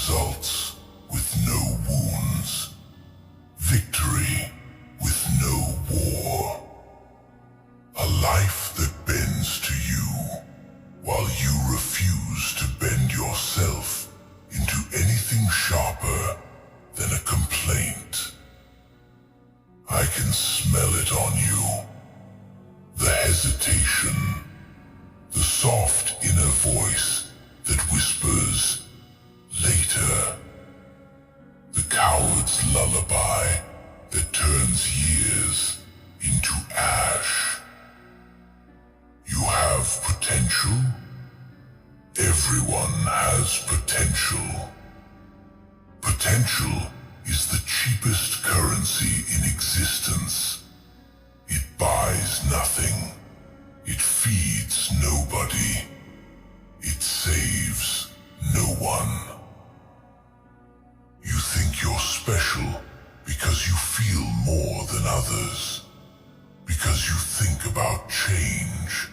results with no wounds, victory with no war. A life that bends to you while you refuse to bend yourself into anything sharper than a complaint. I can smell it on you. The hesitation, the soft inner voice that whispers, later. The coward's lullaby that turns years into ash. You have potential. Everyone has potential. Potential is the cheapest currency in existence. It buys nothing. It feeds nobody. It saves no one. You think you're special because you feel more than others. Because you think about change.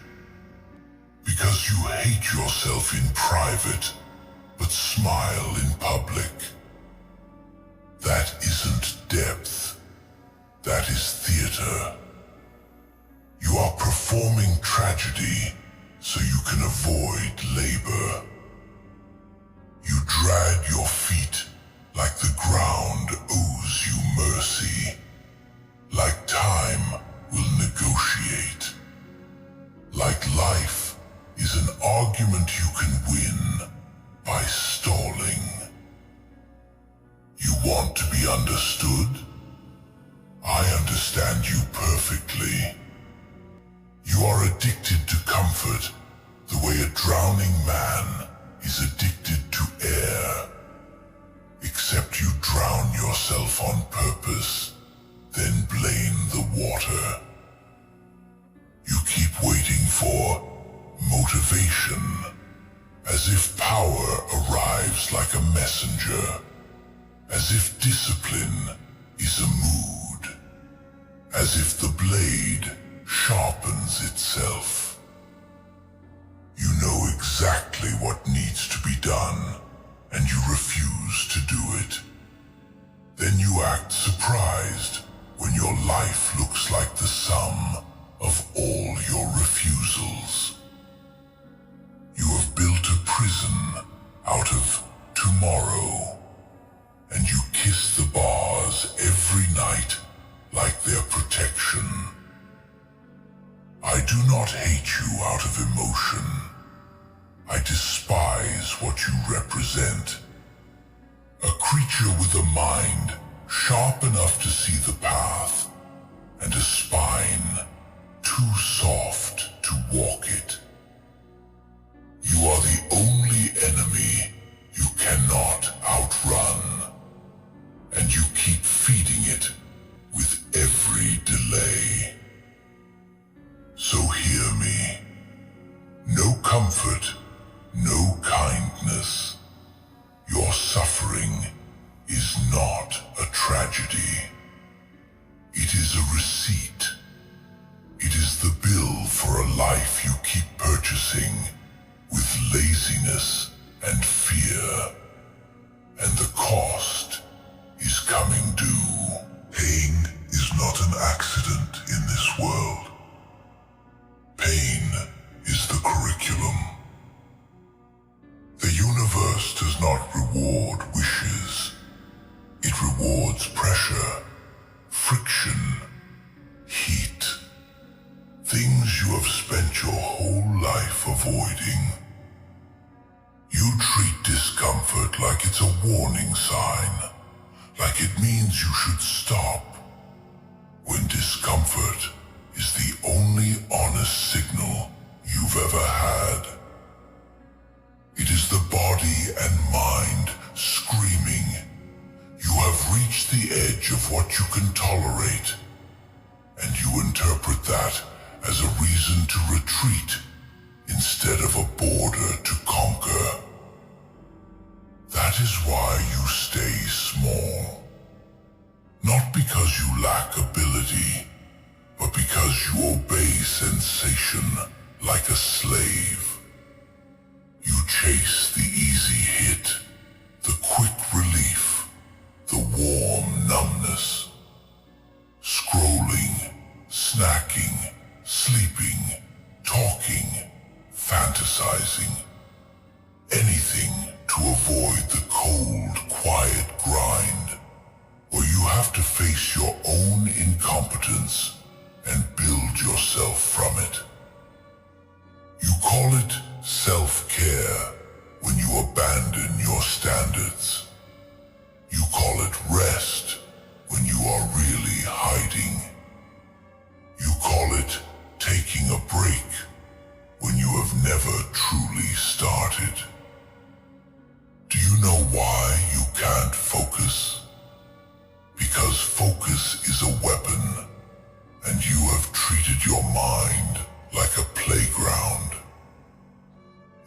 Because you hate yourself in private, but smile in public. That isn't depth. That is theater. You are performing tragedy so you can avoid labor. You drag your feet like the ground owes you mercy. Like time will negotiate. Like life is an argument you can win by stalling. You want to be understood? I understand you perfectly. You are addicted to comfort the way a drowning man is addicted to air. Except you drown yourself on purpose, then blame the water. You keep waiting for motivation, as if power arrives like a messenger, as if discipline is a mood, as if the blade sharpens itself. You know exactly what needs to be done, and you refuse to do it. Then you act surprised when your life looks like the sum of all your refusals. You have built a prison out of tomorrow, and you kiss the bars every night like their protection. I do not hate you out of emotion. I despise what you represent. A creature with a mind sharp enough to see the path, and a spine too soft to walk it. You are the only enemy you cannot outrun, and you keep feeding it with every delay. So hear me. No comfort, no kindness. Your suffering is not a tragedy. It is a receipt. It is the bill for a life you keep purchasing with laziness and fear. And the cost is coming due. Pain is not an accident in this world. Pain is the curriculum. The universe does not reward wishes. It rewards pressure, friction, heat. Things you have spent your whole life avoiding. You treat discomfort like it's a warning sign, like it means you should stop, when discomfort is the only honest signal you've ever had. It is the body and mind screaming, you have reached the edge of what you can tolerate, and you interpret that as a reason to retreat instead of a border to conquer. That is why you stay small. Not because you lack ability, but because you obey sensation like a slave. You chase the easy hit, the quick downsizing. Anything to avoid the cold, quiet grind, where you have to face your own incompetence and build yourself from it. You call it self-care when you abandon your standards. You call it rest when you are really hiding. You call it taking a break when you have never truly started. Do you know why you can't focus? Because focus is a weapon, and you have treated your mind like a playground.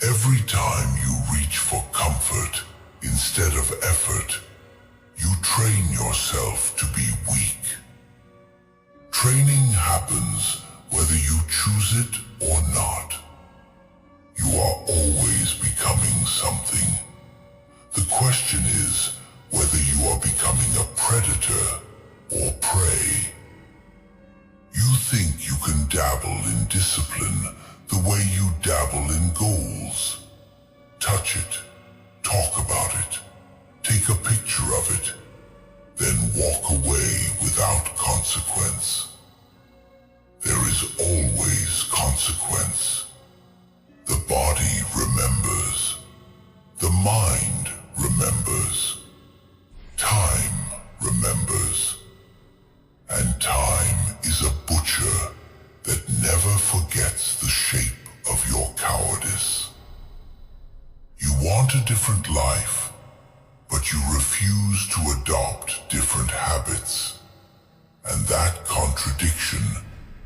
Every time you reach for comfort instead of effort, you train yourself to be weak. Training happens whether you choose it or not. You are always becoming something. The question is whether you are becoming a predator or prey. You think you can dabble in discipline the way you dabble in goals. Touch it, talk about it, take a picture of it, then walk away without consequence. There is always consequence. The body remembers. The mind remembers. Time remembers. And time is a butcher that never forgets the shape of your cowardice. You want a different life, but you refuse to adopt different habits. And that contradiction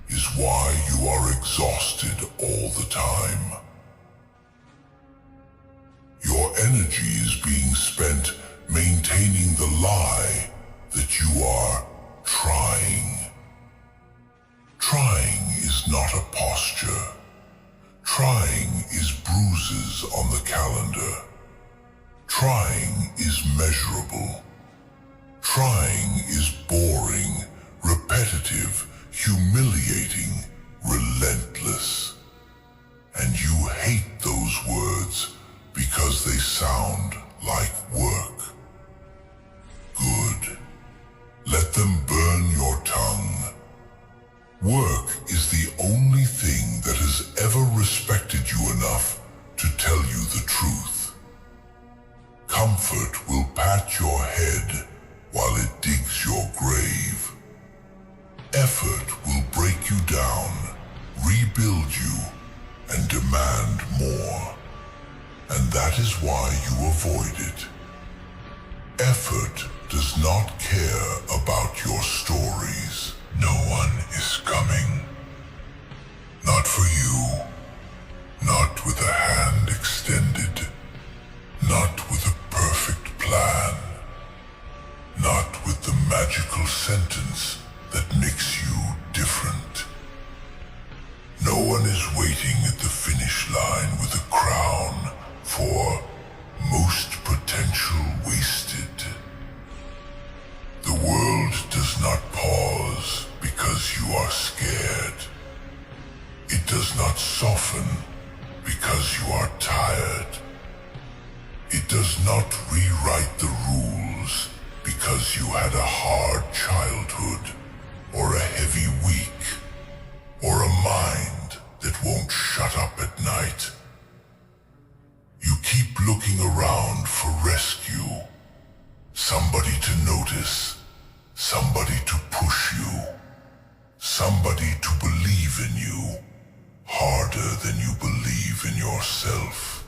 is why you are exhausted all the time. Your energy is being spent maintaining the lie that you are trying. Trying is not a posture. Trying is bruises on the calendar. Trying is measurable. Trying is boring, repetitive, humiliating, relentless. And you hate those words because they sound like work. Good. Let them burn your tongue. Work is the only thing that has ever respected you enough to tell you the truth. Comfort will pat your head while it digs your grave. Effort will break you down, rebuild you, and demand more. And that is why you avoid it. Effort does not care about your stories. No one is coming. Not for you. Not with a hand extended. Not with a perfect plan. Not with the magical sentence that makes you different. No one is waiting at the finish line with a crown for most potential wasted. The world does not pause because you are scared. It does not soften because you are tired. It does not rewrite the rules because you had a hard childhood, or a heavy week, or a mind that won't shut up at night. You keep looking around for rescue. Somebody to notice. Somebody to push you. Somebody to believe in you. Harder than you believe in yourself.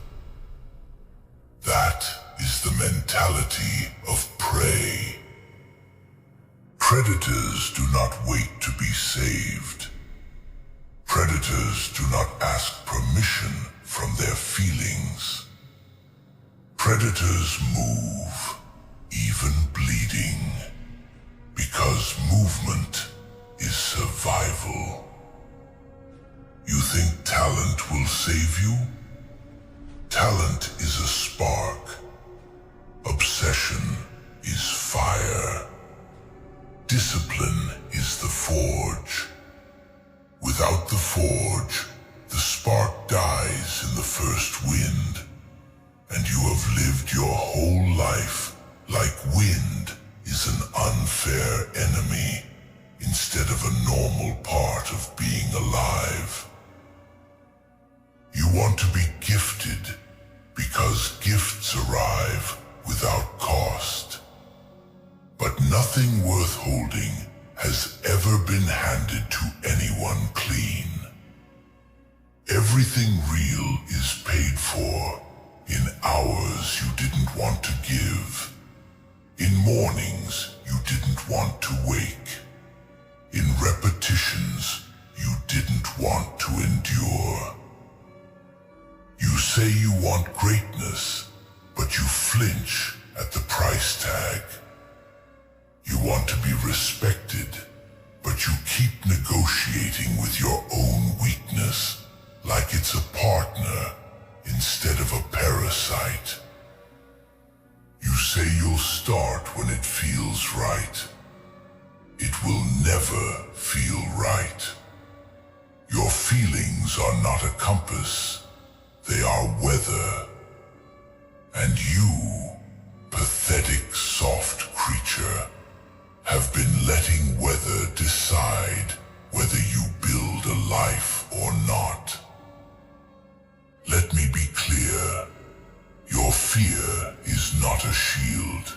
That is the mentality of prey. Predators do not wait to be saved. Predators do not ask permission from their feelings. Predators move, even bleeding, because movement is survival. You think talent will save you? Talent is a spark. Obsession is fire. Discipline is the forge. Without the forge, the spark dies in the first wind, and you have lived your whole life like wind is an unfair enemy instead of a normal part of being alive. You want to be gifted because gifts arrive without cost. But nothing worth holding has ever been handed to anyone clean. Everything real is paid for in hours you didn't want to give, in mornings you didn't want to wake, in repetitions you didn't want to endure. You say you want greatness, but you flinch at the price tag. You want to be respected, but you keep negotiating with your own weakness like it's a partner instead of a parasite. You say you'll start when it feels right. It will never feel right. Your feelings are not a compass, they are weather. And you, pathetic soft creature, have been letting weather decide whether you build a life or not. Let me be clear. Your fear is not a shield.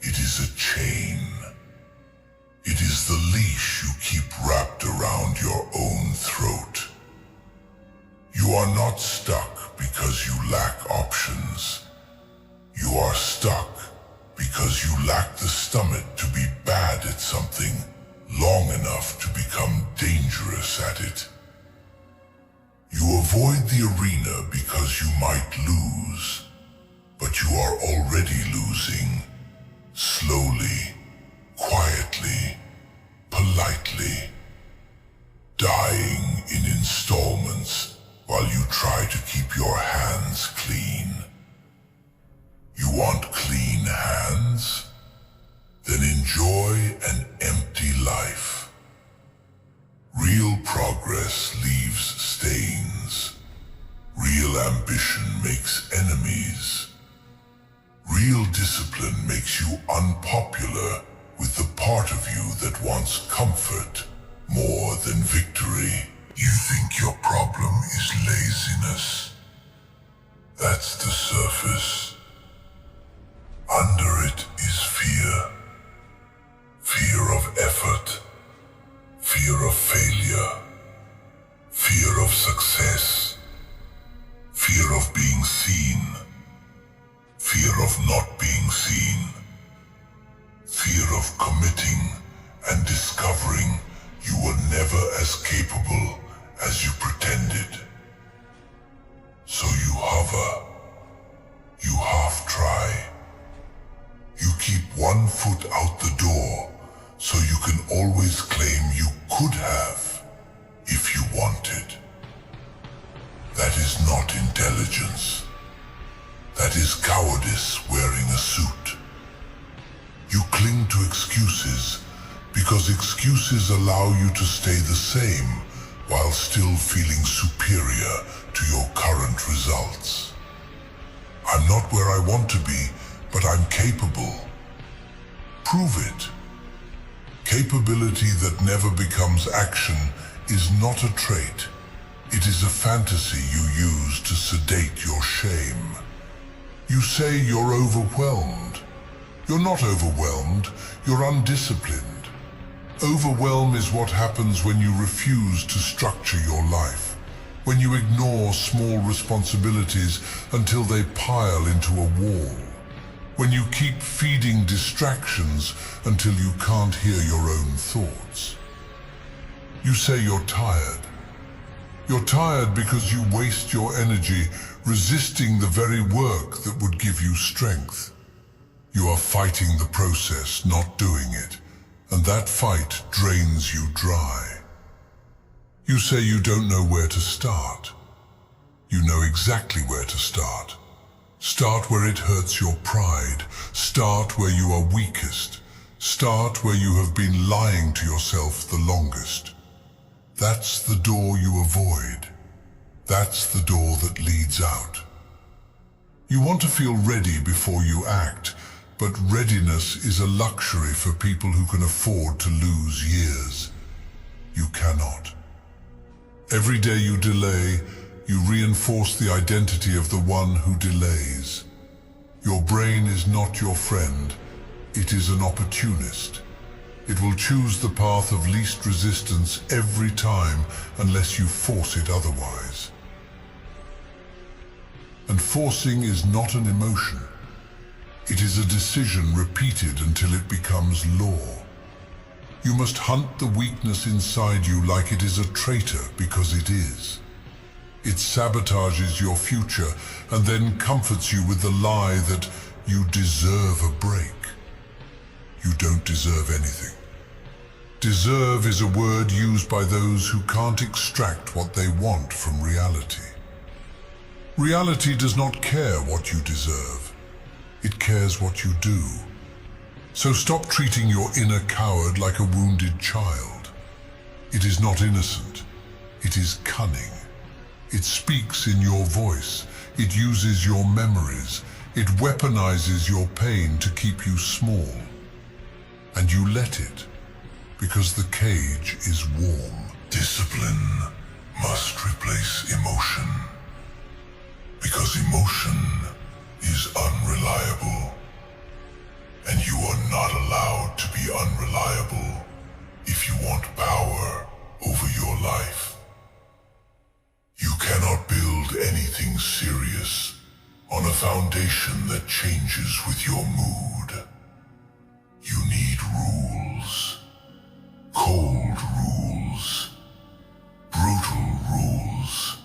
It is a chain. It is the leash you keep wrapped around your own throat. You are not stuck because you lack options. You are stuck because you lack the stomach to be bad at something long enough to become dangerous at it. You avoid the arena because you might lose, but you are already losing, slowly, quietly, politely, dying in installments while you try to keep your hands clean. You want clean hands? Then enjoy an empty life. Real progress leaves stains. Real ambition makes enemies. Real discipline makes you unpopular with the part of you that wants comfort more than victory. You think your problem is laziness. That's the surface. Under it is fear. Fear of effort. Fear of failure. Fear of success. Fear of being seen. Fear of not being seen. Fear of committing and discovering you were never as capable as you pretended. So you hover. You half try. You keep one foot out the door so you can always claim you could have if you wanted. That is not intelligence. That is cowardice wearing a suit. You cling to excuses because excuses allow you to stay the same while still feeling superior to your current results. I'm not where I want to be, but I'm capable. Prove it. Capability that never becomes action is not a trait. It is a fantasy you use to sedate your shame. You say you're overwhelmed. You're not overwhelmed, you're undisciplined. Overwhelm is what happens when you refuse to structure your life, when you ignore small responsibilities until they pile into a wall, when you keep feeding distractions until you can't hear your own thoughts. You say you're tired. You're tired because you waste your energy resisting the very work that would give you strength. You are fighting the process, not doing it, and that fight drains you dry. You say you don't know where to start. You know exactly where to start. Start where it hurts your pride. Start where you are weakest. Start where you have been lying to yourself the longest. That's the door you avoid. That's the door that leads out. You want to feel ready before you act, but readiness is a luxury for people who can afford to lose years. You cannot. Every day you delay, you reinforce the identity of the one who delays. Your brain is not your friend. It is an opportunist. It will choose the path of least resistance every time unless you force it otherwise. And forcing is not an emotion. It is a decision repeated until it becomes law. You must hunt the weakness inside you like it is a traitor, because it is. It sabotages your future and then comforts you with the lie that you deserve a break. You don't deserve anything. Deserve is a word used by those who can't extract what they want from reality. Reality does not care what you deserve. It cares what you do. So stop treating your inner coward like a wounded child. It is not innocent. It is cunning. It speaks in your voice. It uses your memories. It weaponizes your pain to keep you small. And you let it, because the cage is warm. Discipline must replace emotion, because emotion is unreliable. And you are not allowed to be unreliable if you want power over your life. You cannot build anything serious on a foundation that changes with your mood. You need rules. Cold rules. Brutal rules.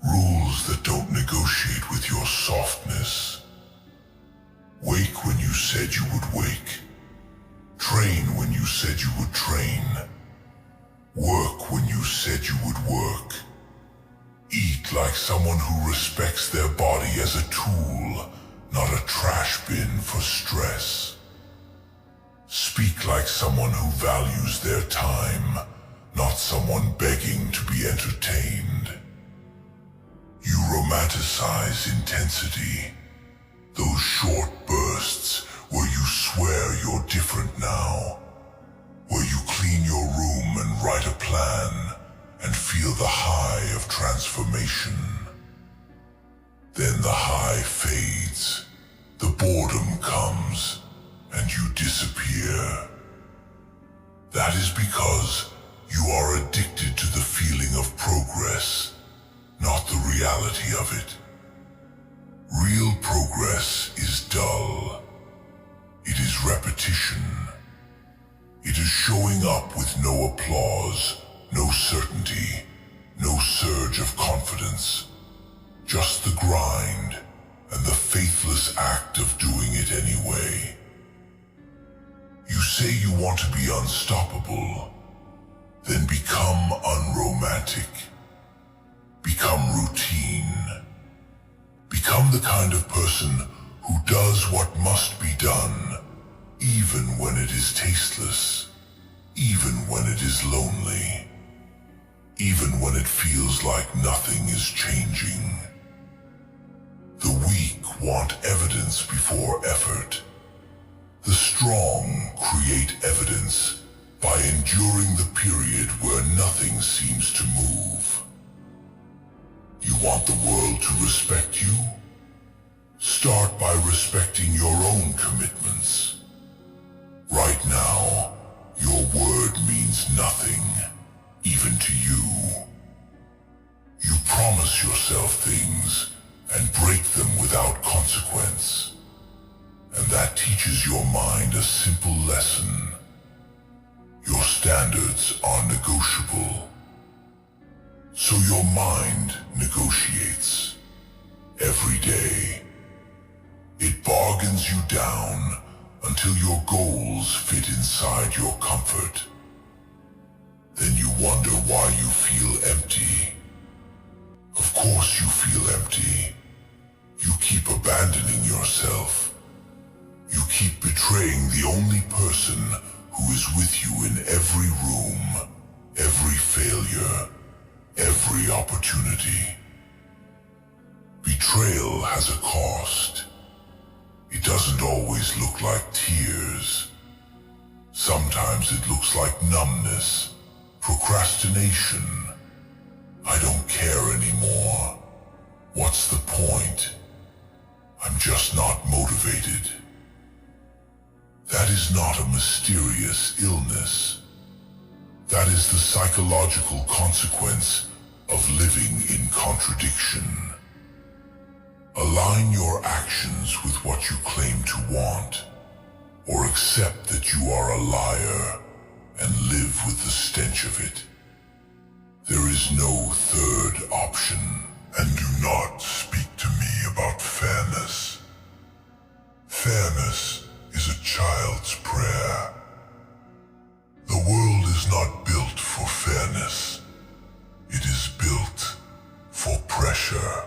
Rules that don't negotiate with your softness. Wake when you said you would wake. Train when you said you would train. Work when you said you would work. Eat like someone who respects their body as a tool, not a trash bin for stress. Speak like someone who values their time, not someone begging to be entertained. You romanticize intensity, those short bursts where you swear you're different now, where you clean your room and write a plan and feel the high of transformation. Then the high fades, the boredom comes, and you disappear. That is because you are addicted to the feeling of progress, not the reality of it. Real progress is dull. It is repetition. It is showing up with no applause, no certainty, no surge of confidence. Just the grind and the faithless act of doing it anyway. You say you want to be unstoppable, then become unromantic. Become routine. Become the kind of person who does what must be done, even when it is tasteless, even when it is lonely, even when it feels like nothing is changing. The weak want evidence before effort. The strong create evidence by enduring the period where nothing seems to move. You want the world to respect you? Start by respecting your own commitments. Right now, your word means nothing, even to you. You promise yourself things and break them without consequence. And that teaches your mind a simple lesson. Your standards are negotiable. So your mind negotiates. Every day. It bargains you down until your goals fit inside your comfort. Then you wonder why you feel empty. Of course you feel empty. You keep abandoning yourself. You keep betraying the only person who is with you in every room, every failure, every opportunity. Betrayal has a cost. It doesn't always look like tears. Sometimes it looks like numbness, procrastination. I don't care anymore. What's the point? I'm just not motivated. That is not a mysterious illness. That is the psychological consequence of living in contradiction. Align your actions with what you claim to want, or accept that you are a liar and live with the stench of it. There is no third option. And do not speak to me about fairness. Fairness is a child's prayer. The world is not built for fairness. It is built for pressure.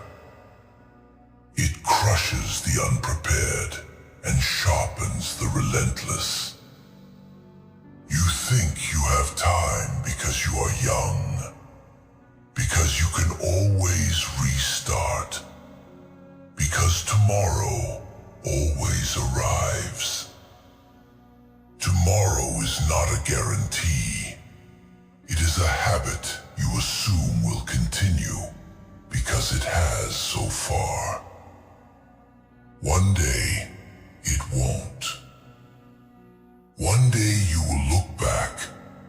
It crushes the unprepared and sharpens the relentless. You think you have time because you are young, because you can always restart, because tomorrow always arrives. Tomorrow is not a guarantee. It is a habit you assume will continue because it has so far. One day, it won't. One day you will look back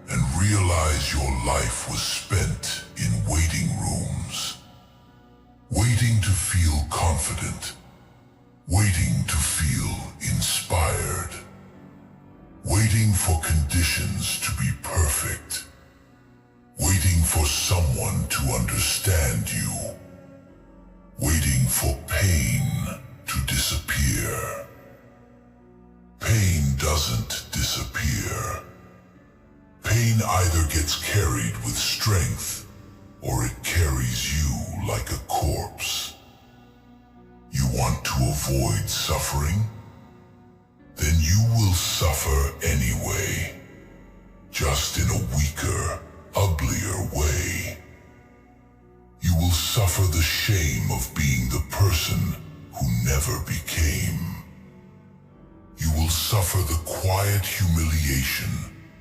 and realize your life was spent in waiting rooms, waiting to feel confident, waiting to feel inspired, waiting for conditions to be perfect, waiting for someone to understand you, waiting for pain to disappear. Pain doesn't disappear. Pain either gets carried with strength, or it carries you like a corpse. You want to avoid suffering? Then you will suffer anyway, just in a weaker, uglier way. You will suffer the shame of being the person who never became. You will suffer the quiet humiliation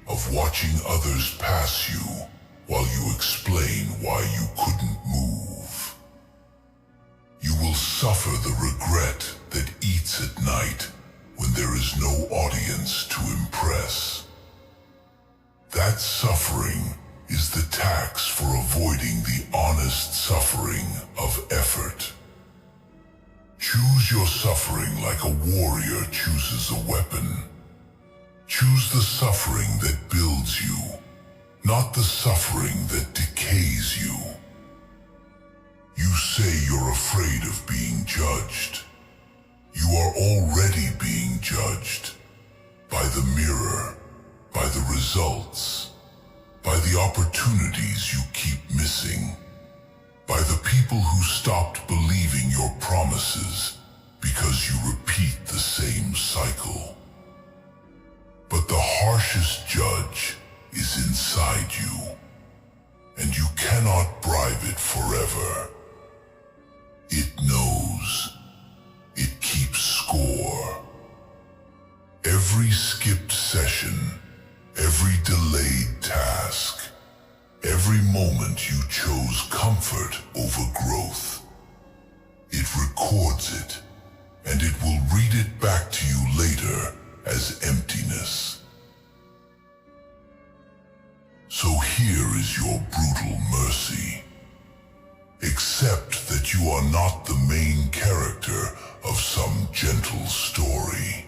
of watching others pass you while you explain why you couldn't move. You will suffer the regret that eats at night when there is no audience to impress. That suffering is the tax for avoiding the honest suffering of effort. Choose your suffering like a warrior chooses a weapon. Choose the suffering that builds you, not the suffering that decays you. You say you're afraid of being judged. You are already being judged by the mirror, by the results, by the opportunities you keep missing, by the people who stopped believing your promises because you repeat the same cycle. But the harshest judge is inside you, and you cannot bribe it forever. It knows. It keeps score. Every skipped session, every delayed task, every moment you chose comfort over growth, it records it, and it will read it back to you later as emptiness. So here is your brutal mercy. Accept that you are not the main character of some gentle story.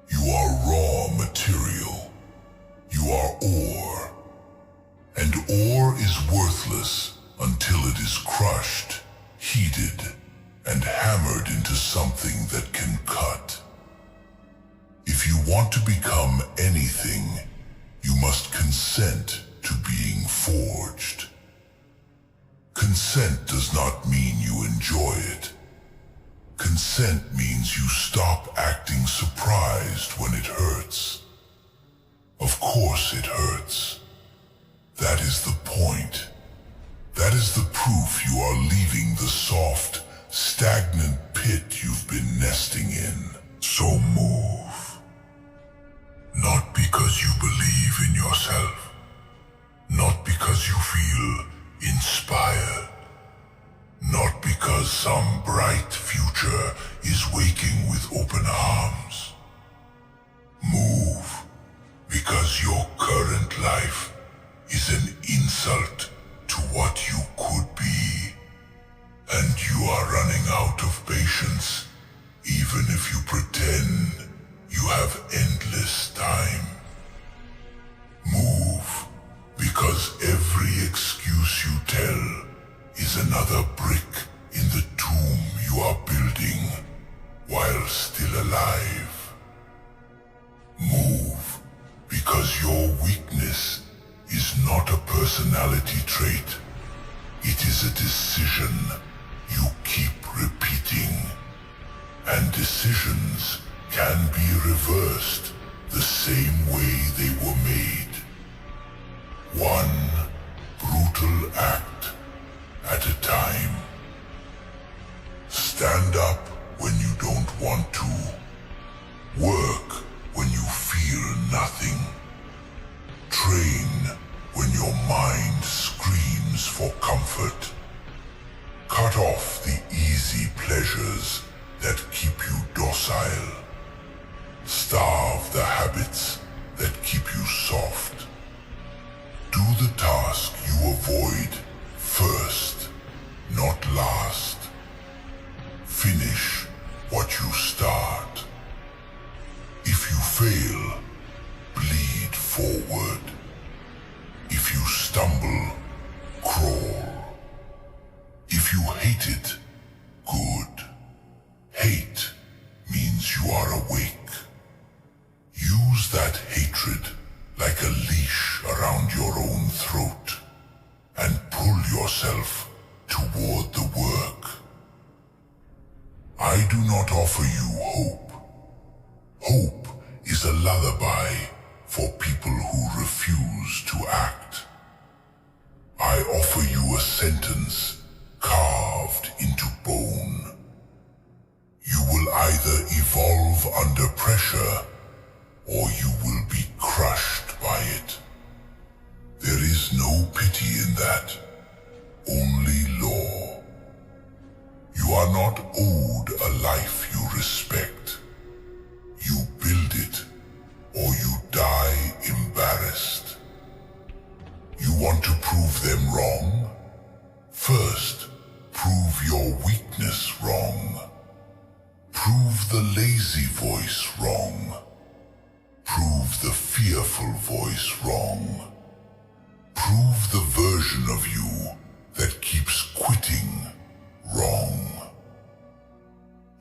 You are raw material. You are ore. And ore is worthless until it is crushed, heated, and hammered into something that can cut. If you want to become anything, you must consent to being forged. Consent does not mean you enjoy it. Consent means you stop acting surprised when it hurts. Of course it hurts. That is the point. That is the proof you are leaving the soft, stagnant pit you've been nesting in. So move. Not because you believe in yourself. Not because you feel inspired. Not because some bright future is waiting with open arms. Move because your current life is an insult to what you could be, and you are running out of patience, even if you pretend you have endless time. Move because every excuse you tell is another brick in the tomb you are building while still alive. Move because your weakness is not a personality trait. It is a decision you keep repeating. And decisions can be reversed the same way they were made. One brutal act at a time. Stand up when you don't want to. Work when you feel nothing. Train when your mind screams for comfort. Cut off the easy pleasures that keep you docile. Starve the habits that keep you soft. Do the task you avoid first, not last. Finish what you start. If you fail, bleed forward. If you stumble, crawl. If you hate it, good. Hate means you are awake. Use that hatred like a leash around your own throat and pull yourself toward the work. I do not offer you hope. Hope is a lullaby for people who refuse to act. I offer you a sentence carved into bone. You will either evolve under pressure or you will be crushed by it. There is no pity in that, only law. You are not owed a life you respect. You build it, or you die embarrassed. You want to prove them wrong? First, prove your weakness wrong. Prove the lazy voice wrong. Prove the fearful voice wrong. Prove the version of you that keeps quitting wrong.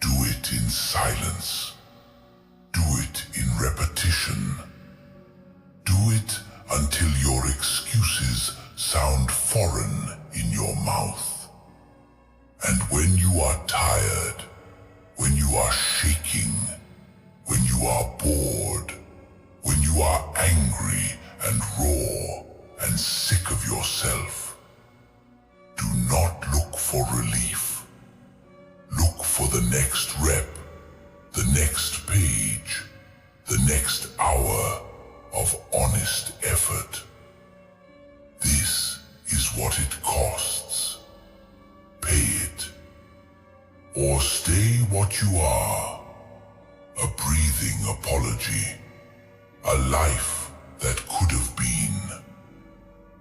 Do it in silence. Do it in repetition. Do it until your excuses sound foreign in your mouth. And when you are tired, when you are shaking, when you are bored, when you are angry and raw and sick of yourself, do not look for relief. Look for the next rep, the next page, the next hour of honest effort. This is what it costs. Pay it. Or stay what you are. A breathing apology. A life that could have been.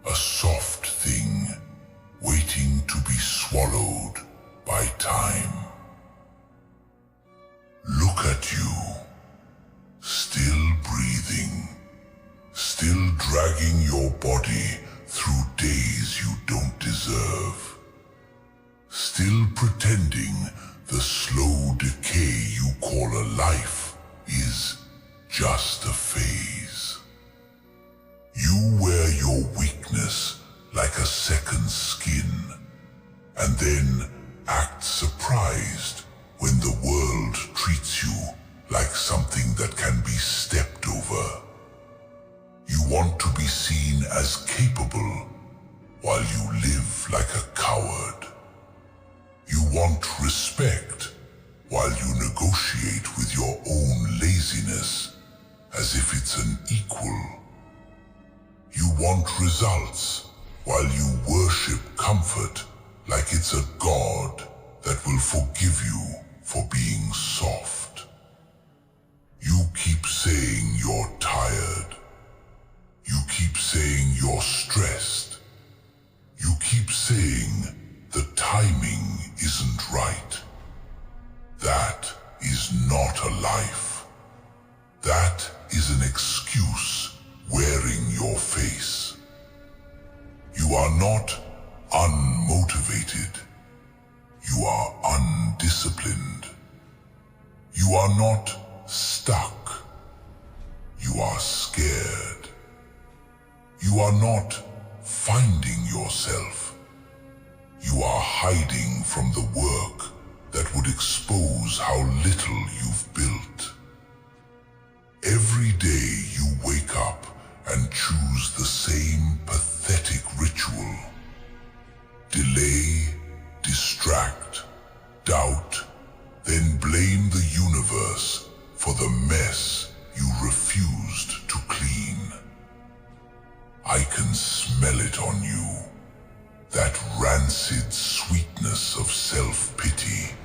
A soft thing waiting to be swallowed by time. Look at you. Still breathing. Still dragging your body through days you don't deserve. Still pretending the slow decay you call a life is just a phase. You wear your weakness like a second skin, and then act surprised when the world treats you like something that can be stepped over. You want to be seen as capable while you live like a coward. You want respect while you negotiate with your own laziness as if it's an equal. You want results while you worship comfort like it's a god that will forgive you for being soft. You keep saying you're tired. You keep saying you're stressed. You keep saying the timing isn't right. That is not a life. That is an excuse wearing your face. You are not unmotivated. You are undisciplined. You are not stuck. You are scared. You are not finding yourself. You are hiding from the work that would expose how little you've built. Every day you wake up and choose the same pathetic ritual. Delay, distract, doubt, then blame the universe for the mess you refused to clean. I can smell it on you, that rancid sweetness of self-pity.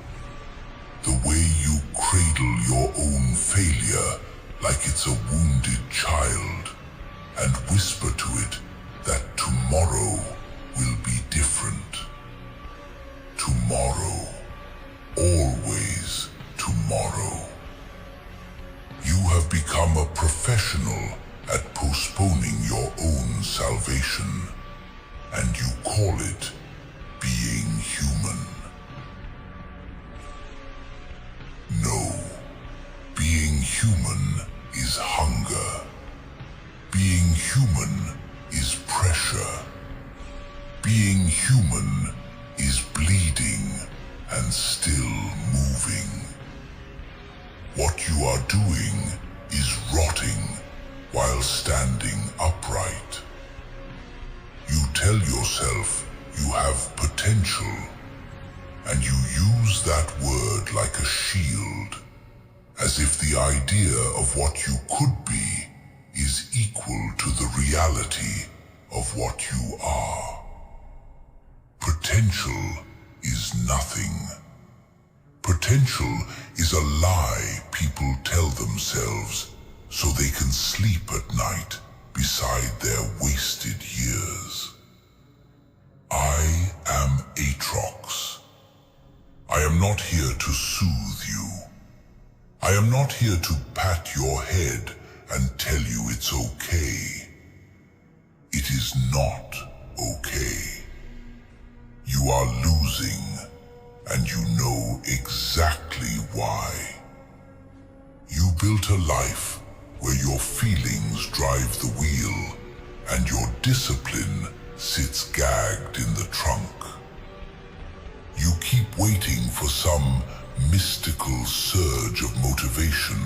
The way you cradle your own failure like it's a wounded child and whisper to it that tomorrow will be different. Tomorrow, always tomorrow. You have become a professional at postponing your own salvation, and you call it being human. No, being human is hunger. Being human is pressure. Being human is bleeding and still moving. What you are doing is rotting while standing upright. You tell yourself you have potential, and you use that word like a shield, as if the idea of what you could be is equal to the reality of what you are. Potential is nothing. Potential is a lie people tell themselves so they can sleep at night beside their wasted years. I am Aatrox. I am not here to soothe you. I am not here to pat your head and tell you it's okay. It is not okay. You are losing, and you know exactly why. You built a life where your feelings drive the wheel and your discipline sits gagged in the trunk. You keep waiting for some mystical surge of motivation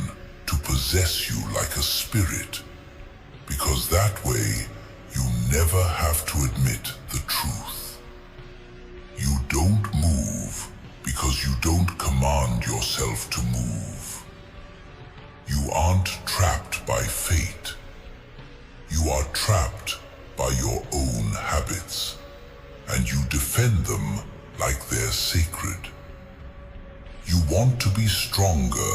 to possess you like a spirit, because that way you never have to admit the truth. You don't move because you don't command yourself to move. You aren't trapped by fate. You are trapped by your own habits, and you defend them like they're sacred. You want to be stronger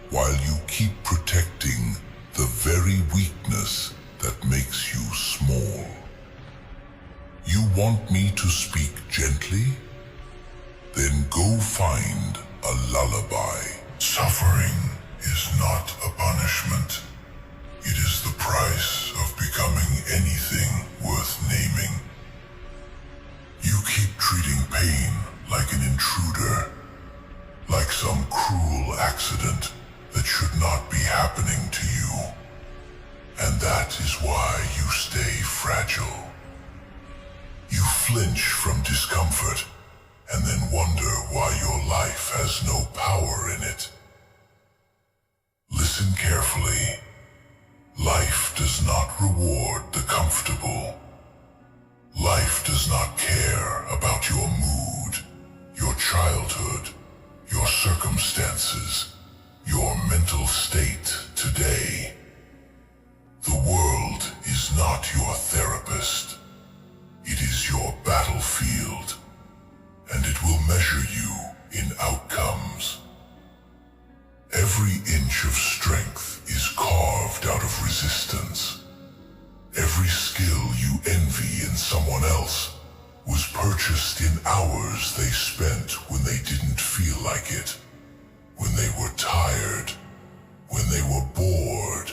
while you keep protecting the very weakness that makes you small. You want me to speak gently? Then go find a lullaby. Suffering is not a punishment. It is the price of becoming anything worth naming. You keep treating pain like an intruder, like some cruel accident that should not be happening to you. And that is why you stay fragile. You flinch from discomfort and then wonder why your life has no power in it. Listen carefully. Life does not reward the comfortable. Life does not care about your mood, your childhood, your circumstances, your mental state today. The world is not your therapist. It is your battlefield, and it will measure you in outcomes. Every inch of strength is carved out of resistance. Every skill you envy in someone else was purchased in hours they spent when they didn't feel like it, when they were tired, when they were bored,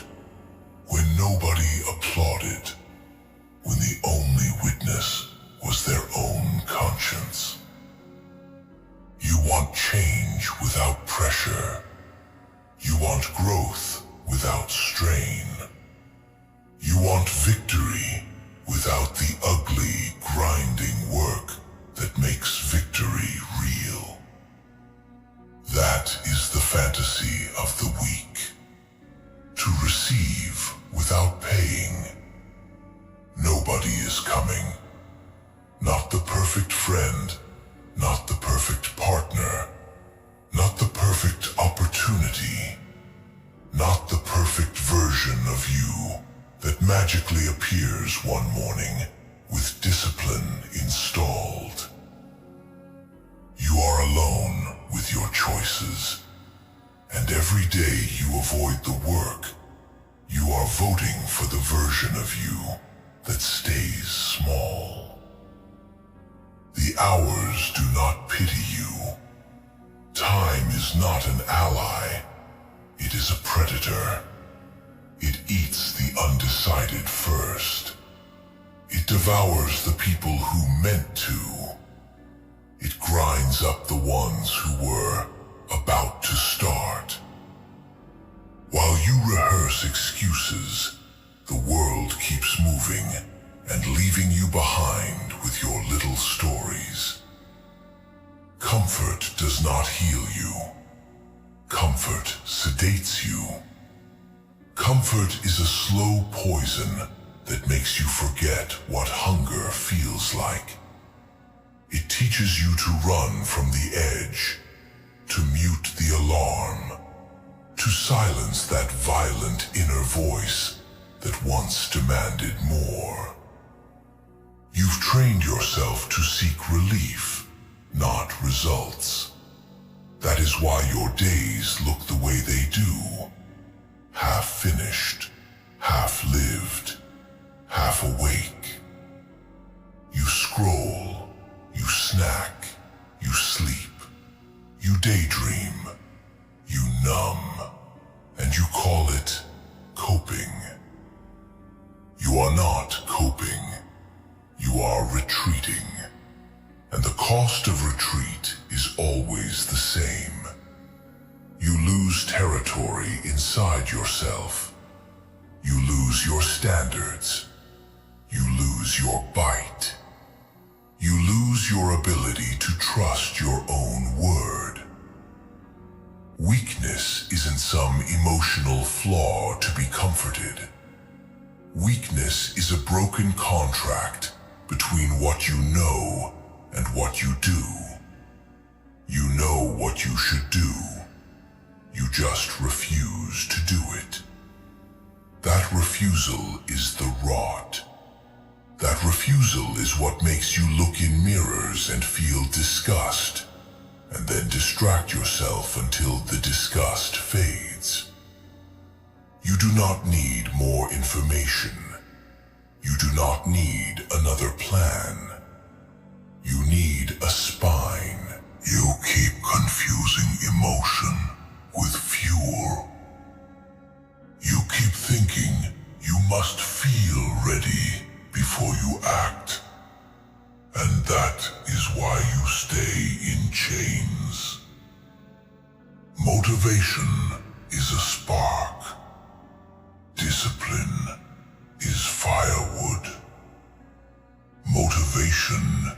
when nobody applauded, when the only witness was their own conscience. You want change without pressure. You want growth without strain. You want victory without the ugly, grinding work that makes victory real. That is the fantasy of the weak. To receive without paying. Nobody is coming. Not the perfect friend, not the perfect partner, not the perfect opportunity, not the perfect version of you that magically appears one morning with discipline installed. You are alone with your choices, and every day you avoid the work, you are voting for the version of you that stays small. The hours do not pity you. Time is not an ally. It is a predator. It eats the undecided first. It devours the people who meant to. It grinds up the ones who were about to start. While you rehearse excuses, the world keeps moving and leaving you behind with your little stories. Comfort does not heal you. Comfort sedates you. Comfort is a slow poison that makes you forget what hunger feels like. It teaches you to run from the edge, to mute the alarm, to silence that violent inner voice that once demanded more. You've trained yourself to seek relief, not results. That is why your days look the way they do. Half finished, half lived, half awake. You scroll, you snack, you sleep, you daydream, you numb, and you call it coping. You are not coping, you are retreating. And the cost of retreat is always the same. You lose territory inside yourself. You lose your standards. You lose your bite. You lose your ability to trust your own word. Weakness isn't some emotional flaw to be comforted. Weakness is a broken contract between what you know and what you do. You know what you should do. You just refuse to do it. That refusal is the rot. That refusal is what makes you look in mirrors and feel disgust, and then distract yourself until the disgust fades. You do not need more information. You do not need another plan. You need a spine. You keep confusing emotion with fuel. You keep thinking you must feel ready before you act. And that is why you stay in chains. Motivation is a spark. Discipline is firewood. Motivation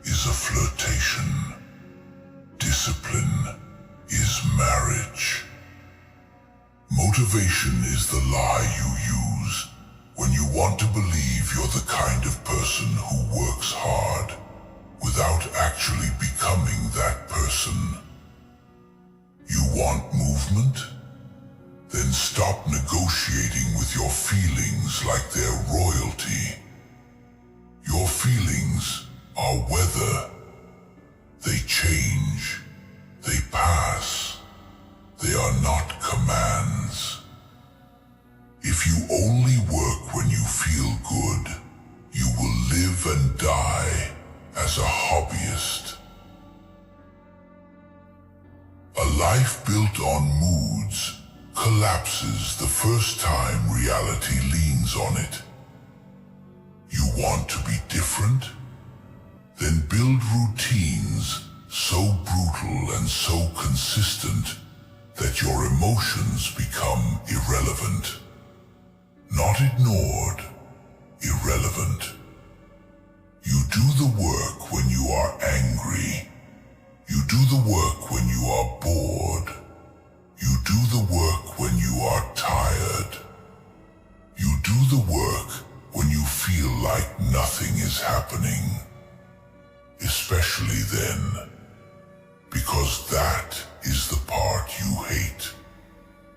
is a flirtation. Discipline is marriage. Motivation is the lie you use When you want to believe you're the kind of person who works hard without actually becoming that person. You want movement? Then stop negotiating with your feelings like they're royalty. Your feelings are weather. They change. They pass. They are not commands. If you only work when you feel good, you will live and die as a hobbyist. A life built on moods collapses the first time reality leans on it. You want to be different? Then build routines so brutal and so consistent that your emotions become irrelevant. Not ignored, irrelevant. You do the work when you are angry. You do the work when you are bored. You do the work when you are tired. You do the work when you feel like nothing is happening. Especially then, because that is the part you hate.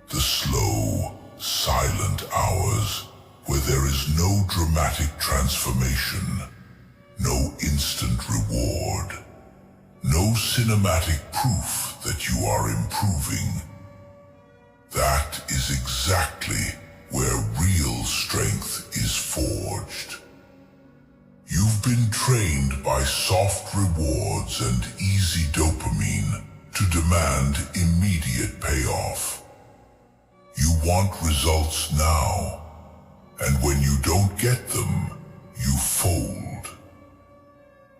The slow, silent hours where there is no dramatic transformation, no instant reward, no cinematic proof that you are improving. That is exactly where real strength is forged. You've been trained by soft rewards and easy dopamine to demand immediate payoff. You want results now, and when you don't get them, you fold.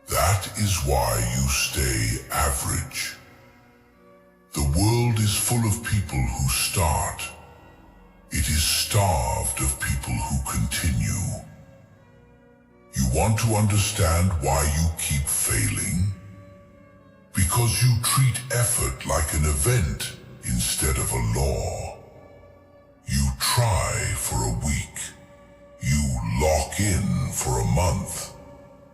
That is why you stay average. The world is full of people who start. It is starved of people who continue. You want to understand why you keep failing? Because you treat effort like an event instead of a law. You try for a week. You lock in for a month.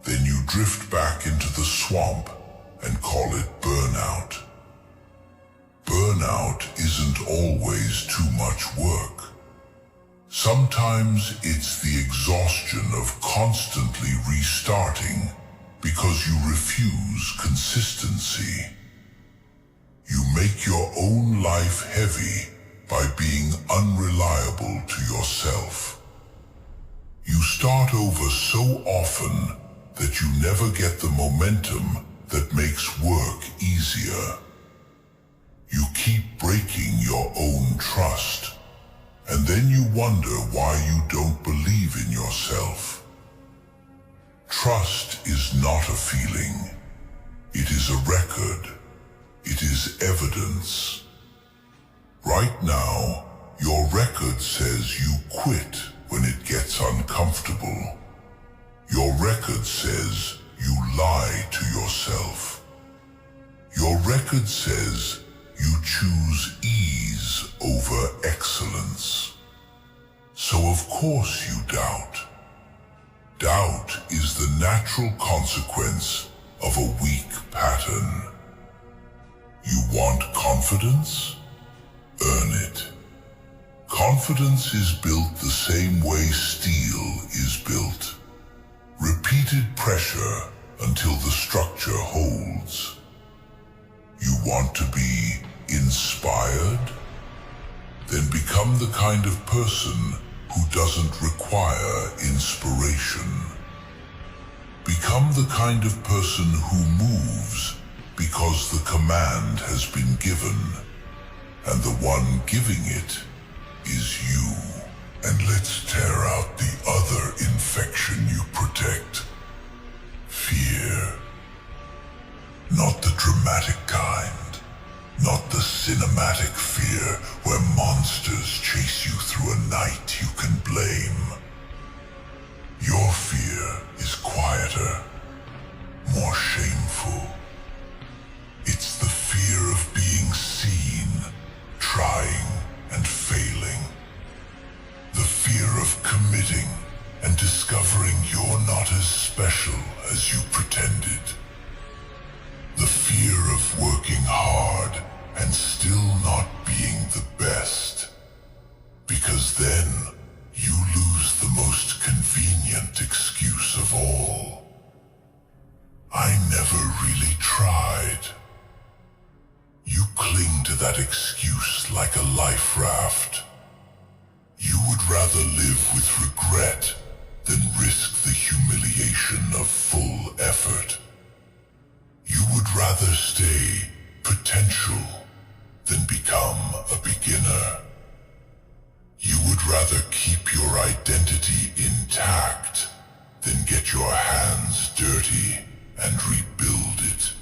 Then you drift back into the swamp and call it burnout. Burnout isn't always too much work. Sometimes it's the exhaustion of constantly restarting because you refuse consistency. You make your own life heavy by being unreliable to yourself. You start over so often that you never get the momentum that makes work easier. You keep breaking your own trust, and then you wonder why you don't believe in yourself. Trust is not a feeling. It is a record. It is evidence. Right now, your record says you quit when it gets uncomfortable. Your record says you lie to yourself. Your record says you choose ease over excellence. So of course you doubt. Doubt is the natural consequence of a weak pattern. You want confidence? Earn it. Confidence is built the same way steel is built. Repeated pressure until the structure holds. You want to be inspired? Then become the kind of person who doesn't require inspiration. Become the kind of person who moves because the command has been given, and the one giving it is you. And let's tear out the other infection you protect. Fear. Not the dramatic kind. Not the cinematic fear where monsters chase you through a night you can blame. Your fear is quieter, more shameful. It's the fear of being seen, trying and failing. The fear of committing working hard and still not being the best. Because then you lose the most convenient excuse of all. I never really tried. You cling to that excuse like a life raft. You would rather live with regret than risk the humiliation of full effort. You would rather stay potential than become a beginner. You would rather keep your identity intact than get your hands dirty and rebuild it.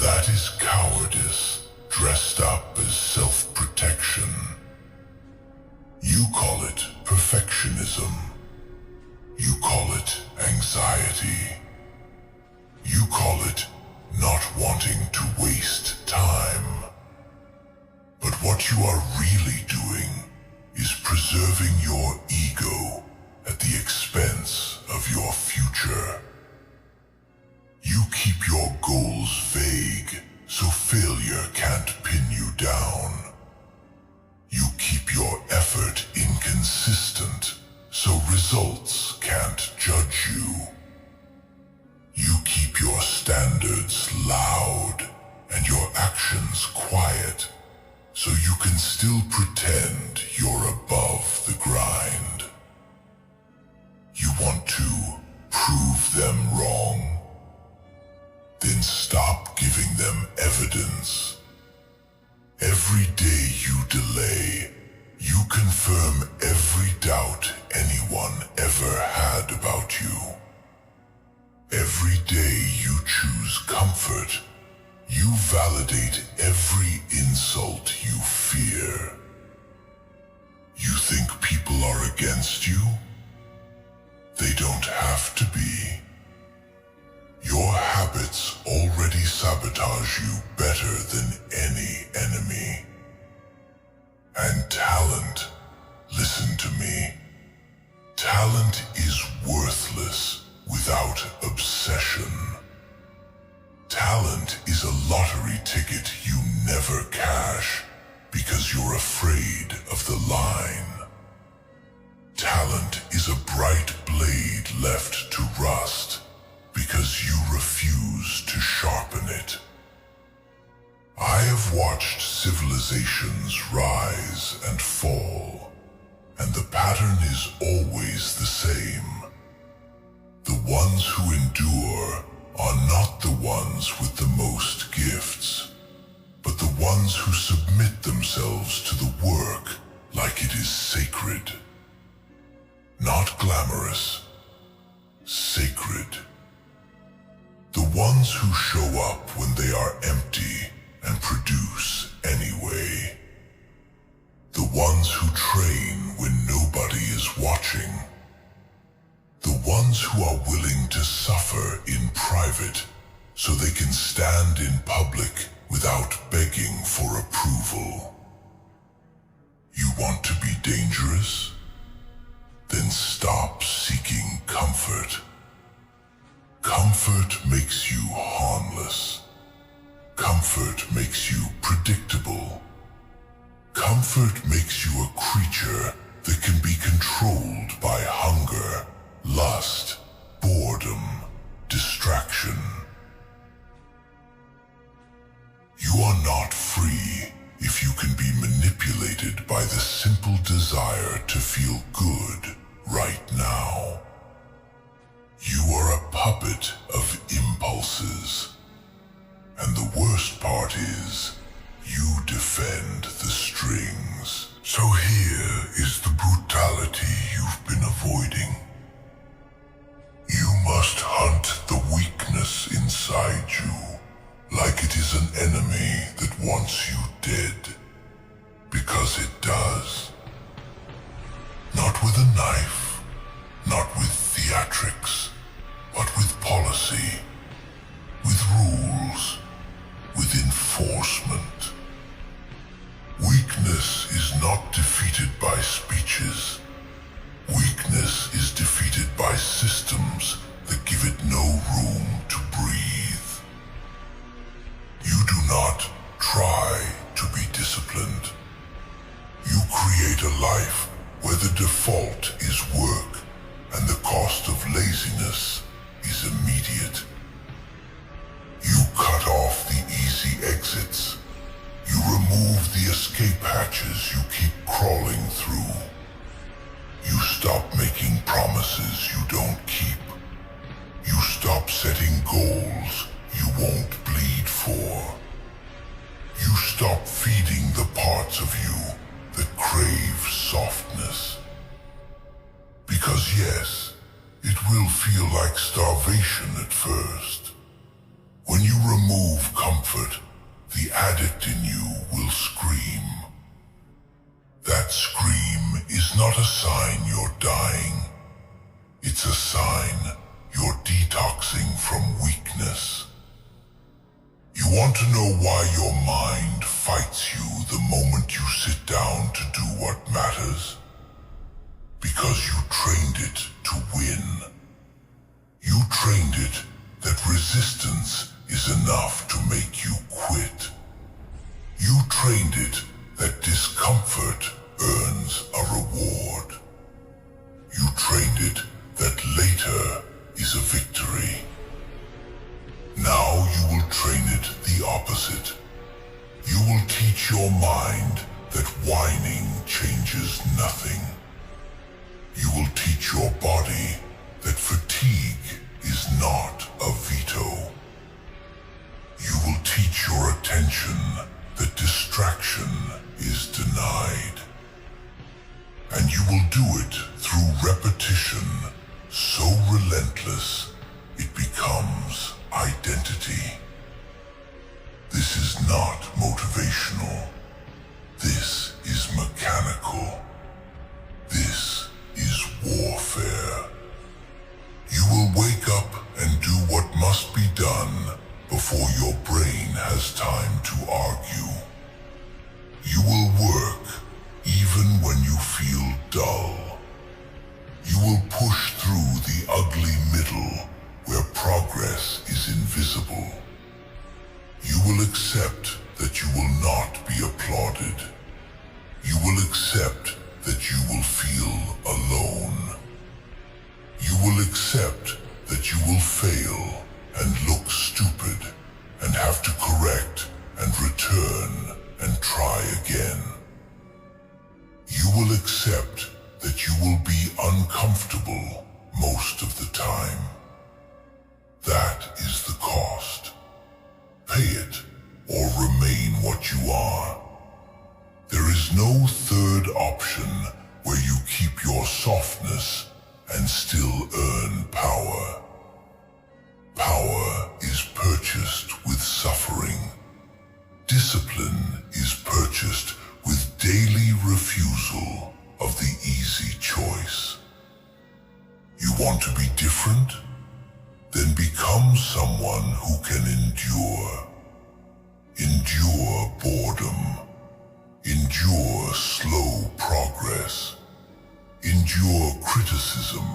That is cowardice dressed up as self-protection. You call it perfectionism. You call it anxiety. You call it not wanting to waste time. But what you are really doing is preserving your ego at the expense of your future. You keep your goals vague so failure can't pin you down. You keep your effort inconsistent so results can't judge you. You keep your standards loud and your actions quiet so you can still pretend you're above the grind. You want to prove them wrong? Then stop giving them evidence. Every day you delay, you confirm every doubt anyone ever had about you. Every day you choose comfort, you validate every insult you fear. You think people are against you? They don't have to be. Your habits already sabotage you better than any enemy. And talent, listen to me. Talent is worthless without obsession. Talent is a lottery ticket you never cash because you're afraid of the line. Talent is a bright blade left to rust because you refuse to sharpen it. I have watched civilizations rise and fall, and the pattern is always the same. The ones who endure are not the ones with the most gifts, but the ones who submit themselves to the work like it is sacred. Not glamorous, sacred. The ones who show up when they are empty and produce anyway. The ones who train when nobody is watching. The ones who are willing to suffer in private so they can stand in public without begging for approval. You want to be dangerous? Then stop seeking comfort. Comfort makes you harmless. Comfort makes you predictable. Comfort makes you a creature that can be controlled by hunger, lust, boredom, distraction. You are not free if you can be manipulated by the simple desire to feel good right now. You are a puppet of impulses. And the worst part is, you defend the strings. So here is the brutality you've been avoiding. You must hunt the weakness inside you, like it is an enemy that wants you dead. Because it does. Not with a knife, not with theatrics, but with policy, with rules, with enforcement. Weakness is not defeated by speeches. Weakness is defeated by systems that give it no room to breathe. life where the default is work and the cost of laziness is immediate. You cut off the easy exits. You remove the escape hatches you keep crawling through. You stop making promises you don't keep. You stop setting goals you won't bleed for. You stop feeding the parts of you that crave softness. Because yes, it will feel like starvation at first. When you remove comfort, the addict in you will scream. That scream is not a sign you're dying. It's a sign you're detoxing from weakness. You want to know why your mind fights you the moment you sit down to do what matters? Because you trained it to win. You trained it that resistance is enough to make you quit. You trained it that discomfort earns a reward. You trained it that later is a victory. Now you will train it the opposite. You will teach your mind that whining changes nothing. You will teach your body that fatigue is not a veto. You will teach your attention that distraction is denied. And you will do it through repetition so relentless it becomes identity. This is not motivational. This is mechanical. This is warfare. You will wake up and do what must be done before your brain has time to argue. You will work even when you feel dull. You will push through the ugly middle where progress is invisible. You will accept that you will not be applauded. You will accept that you will feel alone. You will accept that you will fail and look stupid and have to correct and return and try again. You will accept that you will be uncomfortable most of the time. That is the cost. Pay it or remain what you are. There is no third option where you keep your softness and still earn power. Power is purchased with suffering. Discipline is purchased with daily refusal of the easy choice. You want to be different? Then become someone who can endure. Endure boredom. Endure slow progress. Endure criticism.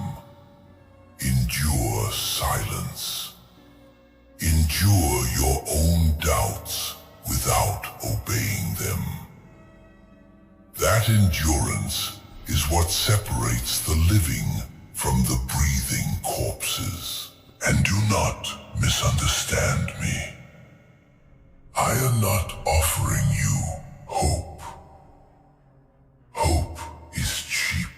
Endure silence. Endure your own doubts without obeying them. That endurance is what separates the living from the breathing corpses. And do not misunderstand me. I am not offering you hope. Hope is cheap.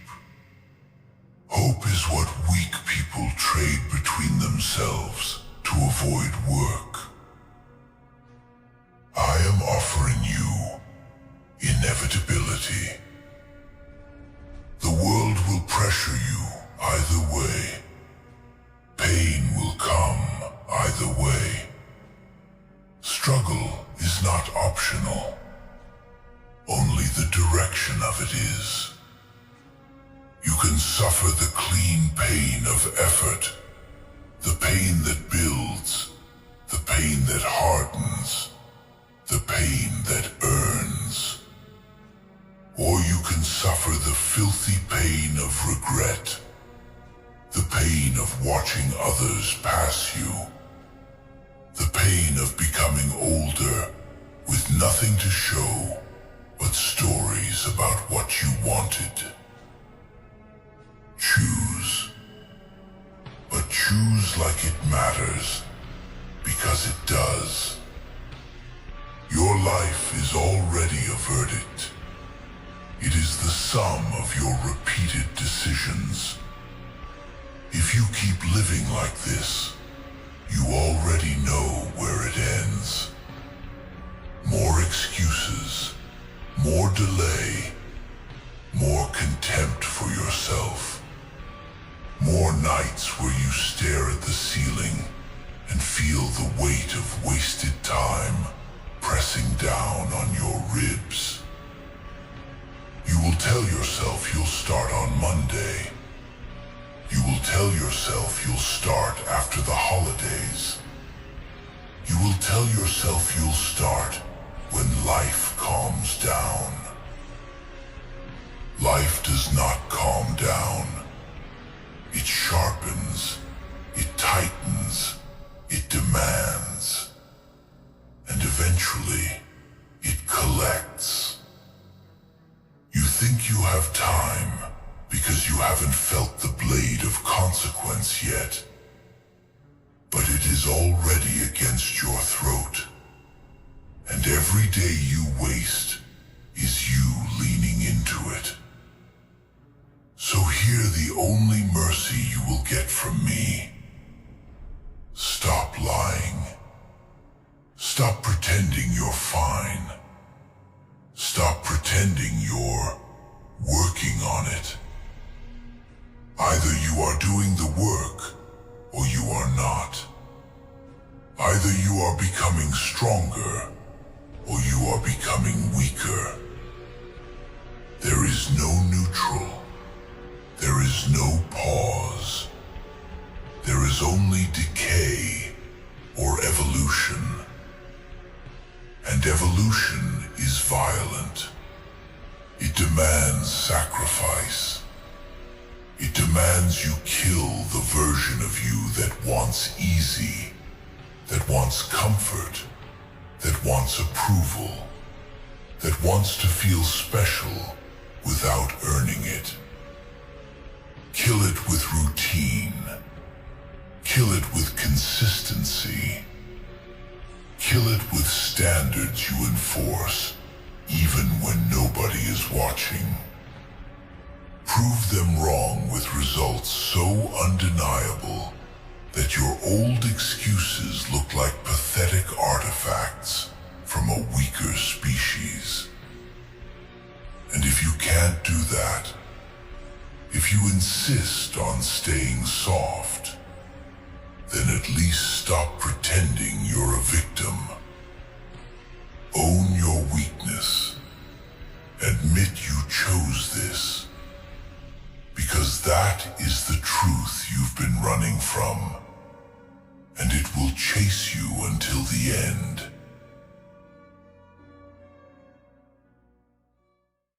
Hope is what weak people trade between themselves to avoid work. I am offering you inevitability. The world will pressure you either way. Pain will come either way. Struggle is not optional. Only the direction of it is. You can suffer the clean pain of effort, the pain that builds, the pain that hardens, the pain that earns. Or you can suffer the filthy pain of regret, the pain of watching others pass you, the pain of becoming older with nothing to show but but stories about what you wanted. Choose. But choose like it matters, because it does. Your life is already a verdict. It is the sum of your repeated decisions. If you keep living like this, you already know where it ends. More excuses, more delay, more contempt for yourself. More nights where you stare at the ceiling and feel the weight of wasted time pressing down on your ribs. You will tell yourself you'll start on Monday. You will tell yourself you'll start after the holidays. You will tell yourself you'll start when life calms down. Life does not calm down. It sharpens, it tightens, it demands, and eventually it collects. You think you have time because you haven't felt the blade of consequence yet, but it is already against your throat, and every day you waste is you leaning into it. So hear the only mercy you will get from me. Stop lying. Stop pretending you're fine. Stop pretending you're working on it. Either you are doing the work, or you are not. Either you are becoming stronger, or you are becoming weaker. There is no neutral. There is no pause. There is only decay or evolution. And evolution is violent. It demands sacrifice. It demands you kill the version of you that wants easy, that wants comfort, that wants approval, that wants to feel special without earning it. Kill it with routine. Kill it with consistency. Kill it with standards you enforce, even when nobody is watching. Prove them wrong with results so undeniable that your old excuses look like pathetic artifacts from a weaker species. And if you can't do that, if you insist on staying soft, then at least stop pretending you're a victim. Own your weakness. Admit you chose this. Because that is the truth you've been running from. And it will chase you until the end.